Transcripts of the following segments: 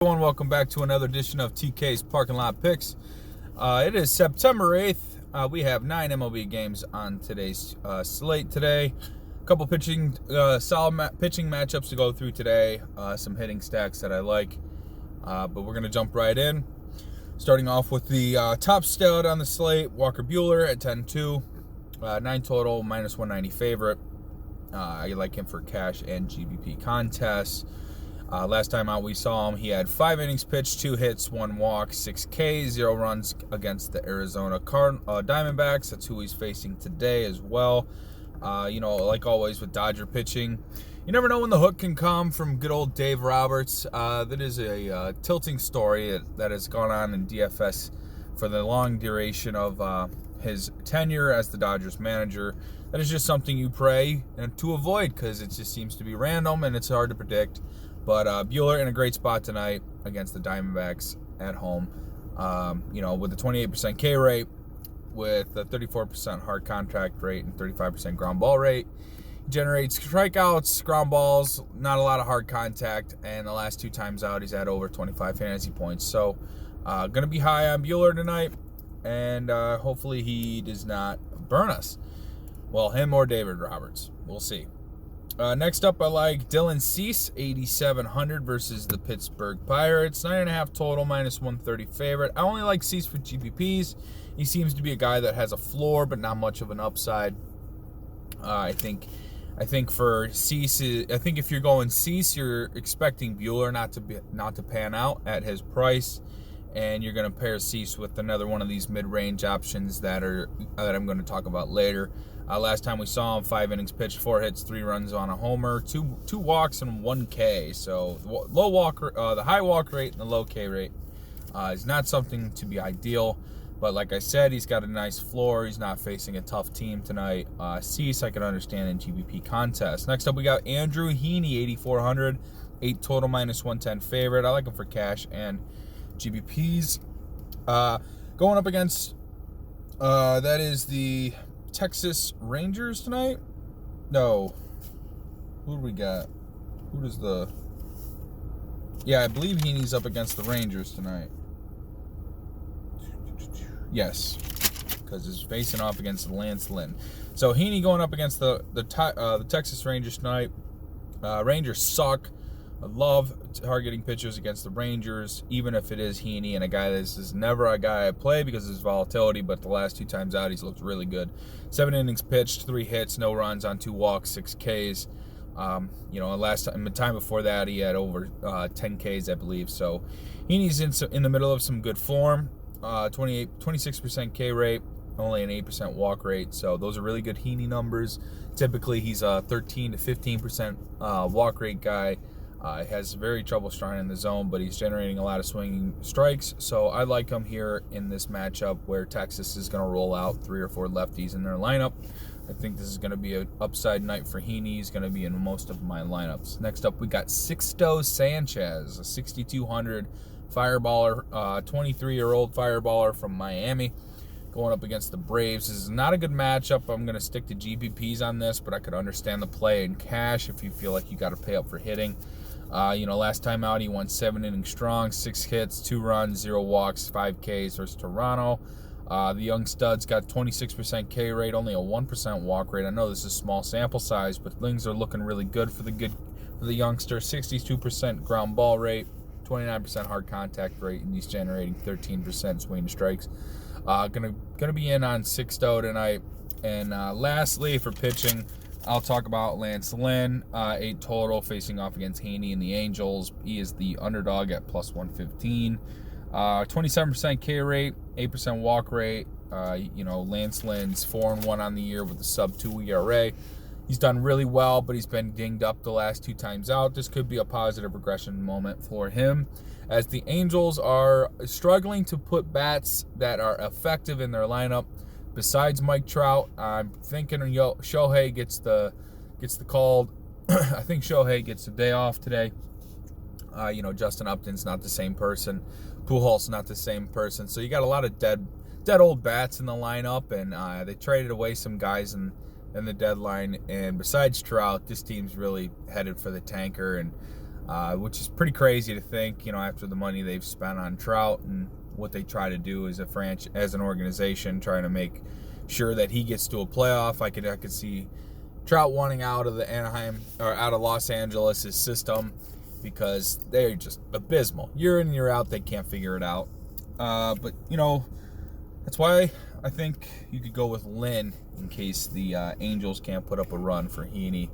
Everyone, welcome back to another edition of TK's Parking Lot Picks. It is September 8th. We have 9 MLB games on today's slate today. A couple solid pitching matchups to go through today. Some hitting stacks that I like. But we're going to jump right in. Starting off with the top stud on the slate, Walker Buehler at 10-2. 9 total, minus 190 favorite. I like him for cash and GBP contests. Last time out we saw him, he had 5 innings pitched, 2 hits, 1 walk, 6 Ks, 0 runs against the Arizona Diamondbacks. That's who he's facing today as well. Like always with Dodger pitching, you never know when the hook can come from good old Dave Roberts. That is a tilting story that has gone on in DFS for the long duration of his tenure as the Dodgers manager. That is just something you pray and to avoid because it just seems to be random and it's hard to predict. But Buehler in a great spot tonight against the Diamondbacks at home. With a 28% K rate, with a 34% hard contact rate and 35% ground ball rate. He generates strikeouts, ground balls, not a lot of hard contact, and the last 2 times out he's had over 25 fantasy points. So going to be high on Buehler tonight, and hopefully he does not burn us. Well, him or David Roberts. We'll see. Next up, I like Dylan Cease, 8,700 versus the Pittsburgh Pirates. 9.5 total, minus 130 favorite. I only like Cease for GPPs. He seems to be a guy that has a floor, but not much of an upside. I think for Cease, I think if you're going Cease, you're expecting Buehler not to pan out at his price, and you're going to pair Cease with another one of these mid-range options that I'm going to talk about later. Last time we saw him, 5 innings pitched, 4 hits, 3 runs on a homer, 2 walks, and 1 K. So the high walk rate and the low K rate is not something to be ideal. But like I said, he's got a nice floor. He's not facing a tough team tonight. Cease, I can understand in GBP contests. Next up, we got Andrew Heaney, 8,400, 8 total, minus 110 favorite. I like him for cash and GBPs. Going up against, that is the Texas Rangers tonight? No. Who do we got? I believe Heaney's up against the Rangers tonight. Yes, because he's facing off against Lance Lynn. So Heaney going up against the Texas Rangers tonight. Rangers suck. I love targeting pitchers against the Rangers, even if it is Heaney and a guy this is never a guy I play because of his volatility, but the last 2 times out he's looked really good. 7 innings pitched, 3 hits, no runs on 2 walks, 6 Ks. The time before that he had over 10 Ks, I believe. So Heaney's in the middle of some good form. 26% K rate, only an 8% walk rate. So those are really good Heaney numbers. Typically he's a 13 to 15% walk rate guy. Has very trouble starting in the zone, but he's generating a lot of swinging strikes. So I like him here in this matchup where Texas is going to roll out 3 or 4 lefties in their lineup. I think this is going to be an upside night for Heaney. He's going to be in most of my lineups. Next up, we got Sixto Sanchez, a 6,200 fireballer, 23-year-old fireballer from Miami, going up against the Braves. This is not a good matchup. I'm going to stick to GPPs on this, but I could understand the play in cash if you feel like you got to pay up for hitting. Last time out, he went 7 innings strong, 6 hits, 2 runs, 0 walks, 5 Ks versus Toronto. The young studs got 26% K rate, only a 1% walk rate. I know this is small sample size, but things are looking really good for the youngster. 62% ground ball rate, 29% hard contact rate, and he's generating 13% swing to strikes. Gonna be in on Sixto tonight. And lastly, for pitching, I'll talk about Lance Lynn, 8 total, facing off against Heaney and the Angels. He is the underdog at plus 115. 27% K rate, 8% walk rate. Lance Lynn's 4-1 on the year with a sub-2 ERA. He's done really well, but he's been dinged up the last 2 times out. This could be a positive regression moment for him, as the Angels are struggling to put bats that are effective in their lineup. Besides Mike Trout, I'm thinking Shohei gets the call. I think Shohei gets the day off today. Justin Upton's not the same person. Pujols not the same person. So you got a lot of dead old bats in the lineup, and they traded away some guys in the deadline. And besides Trout, this team's really headed for the tanker. And which is pretty crazy to think, after the money they've spent on Trout and what they try to do as as an organization, trying to make sure that he gets to a playoff. I could see Trout wanting out of the Anaheim or out of Los Angeles' system because they're just abysmal. Year in, year out, they can't figure it out. But that's why I think you could go with Lynn in case the Angels can't put up a run for Heaney.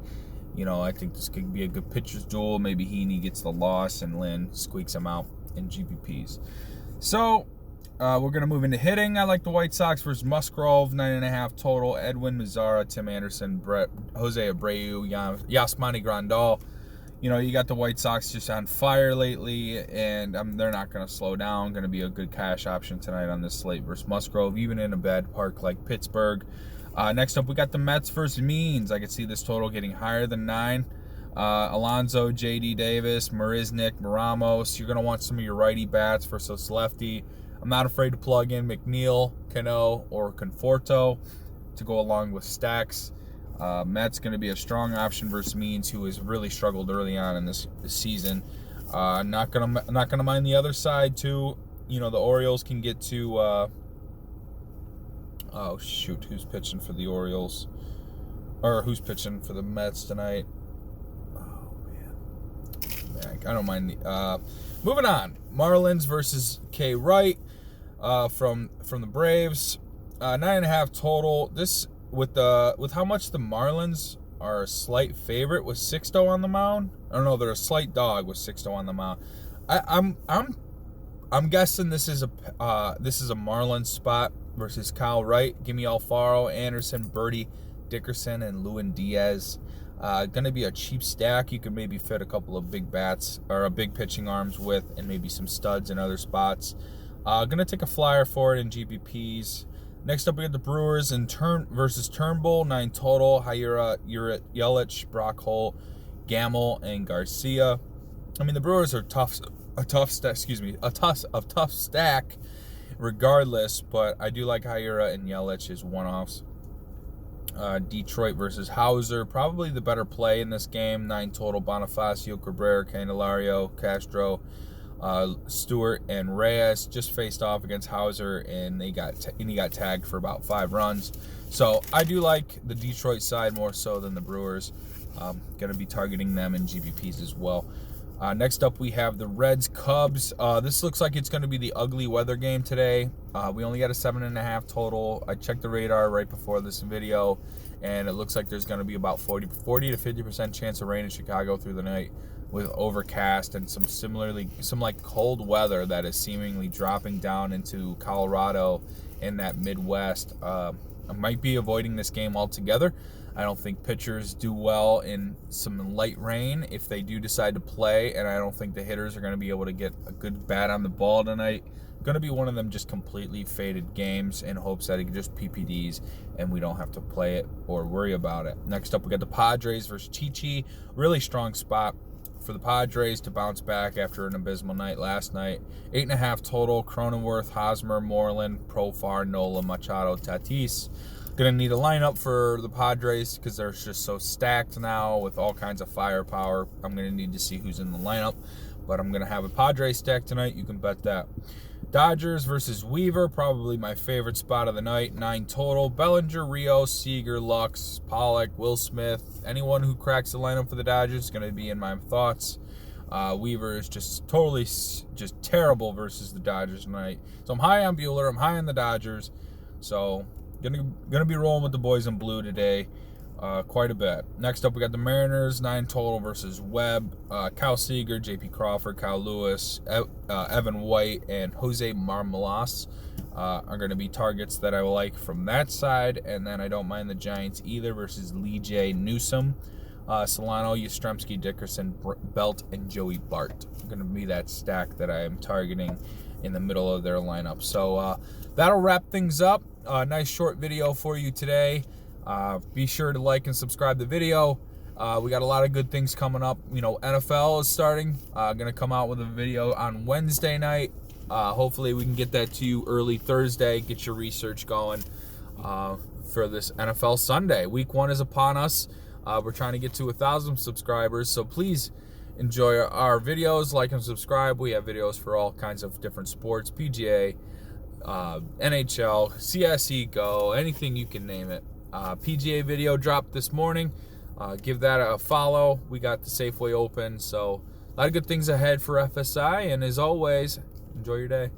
I think this could be a good pitcher's duel. Maybe Heaney gets the loss and Lynn squeaks him out in GPPs. So we're going to move into hitting. I like the White Sox versus Musgrove, 9.5 total. Edwin Mazzara, Tim Anderson, Jose Abreu, Yasmani Grandal. You got the White Sox just on fire lately, and they're not going to slow down. Going to be a good cash option tonight on this slate versus Musgrove, even in a bad park like Pittsburgh. Next up, we got the Mets versus Means. I could see this total getting higher than 9. Alonso, J.D. Davis, Marisnik, Ramos. You're going to want some of your righty bats versus lefty. I'm not afraid to plug in McNeil, Cano, or Conforto to go along with Stacks. Mets going to be a strong option versus Means, who has really struggled early on in this season. Not gonna mind the other side too. The Orioles can get to. Oh shoot, who's pitching for the Orioles? Or who's pitching for the Mets tonight? Oh man, I don't mind the. Moving on, Marlins versus K. Wright from the Braves. 9.5 total. This. With how much the Marlins are a slight favorite with Sixto on the mound. I don't know, they're a slight dog with Sixto on the mound. I'm guessing this is a Marlins spot versus Kyle Wright. Give me Alfaro, Anderson, Birdie, Dickerson, and Lewin Diaz. Gonna be a cheap stack. You can maybe fit a couple of big bats or a big pitching arms with, and maybe some studs in other spots. Gonna take a flyer for it in GPPs. Next up, we got the Brewers versus Turnbull, 9 total. Hyura, Yelich, Brock Holt, Gamble, and Garcia. I mean, the Brewers are a tough stack, regardless. But I do like Hyura and Yelich as one-offs. Detroit versus Hauser, probably the better play in this game. 9 total. Bonifacio, Cabrera, Candelario, Castro, Stewart, and Reyes just faced off against Hauser, and he got tagged for about 5 runs. So I do like the Detroit side more so than the Brewers. Going to be targeting them in GPPs as well. Next up, we have the Reds Cubs. This looks like it's going to be the ugly weather game today. We only got a 7.5 total. I checked the radar right before this video, and it looks like there's going to be about 40 to 50% chance of rain in Chicago through the night, with overcast and some cold weather that is seemingly dropping down into Colorado and that Midwest. I might be avoiding this game altogether. I don't think pitchers do well in some light rain if they do decide to play, and I don't think the hitters are going to be able to get a good bat on the ball tonight. Going to be one of them just completely faded games in hopes that it just PPDs and we don't have to play it or worry about it. Next up, we got the Padres versus Chichi. Really strong spot for the Padres to bounce back after an abysmal night last night. 8.5 total. Cronenworth, Hosmer, Moreland, Profar, Nola, Machado, Tatis. Gonna need a lineup for the Padres because they're just so stacked now with all kinds of firepower. I'm gonna need to see who's in the lineup, but I'm gonna have a Padres stack tonight. You can bet that. Dodgers versus Weaver, probably my favorite spot of the night. 9 total. Bellinger, Rios, Seager, Lux, Pollock, Will Smith. Anyone who cracks the lineup for the Dodgers is going to be in my thoughts. Weaver is just terrible versus the Dodgers tonight. So I'm high on Buehler. I'm high on the Dodgers. So gonna be rolling with the boys in blue today. Quite a bit. Next up, we got the Mariners, 9 total versus Webb. Kyle Seager, J.P. Crawford, Kyle Lewis, Evan White, and Jose Marmelas are going to be targets that I like from that side. And then I don't mind the Giants either versus Lee J. Newsom, Solano, Yastrzemski, Dickerson, Belt, and Joey Bart. Going to be that stack that I am targeting in the middle of their lineup. So that'll wrap things up. Nice short video for you today. Be sure to like and subscribe the video. We got a lot of good things coming up. NFL is starting. Going to come out with a video on Wednesday night. Hopefully we can get that to you early Thursday. Get your research going for this NFL Sunday. Week 1 is upon us. We're trying to get to 1,000 subscribers. So please enjoy our videos, like and subscribe. We have videos for all kinds of different sports, PGA, NHL, CSE Go, anything you can name it. PGA video dropped this morning. Give that a follow. We got the Safeway open, so a lot of good things ahead for FSI. And as always, enjoy your day.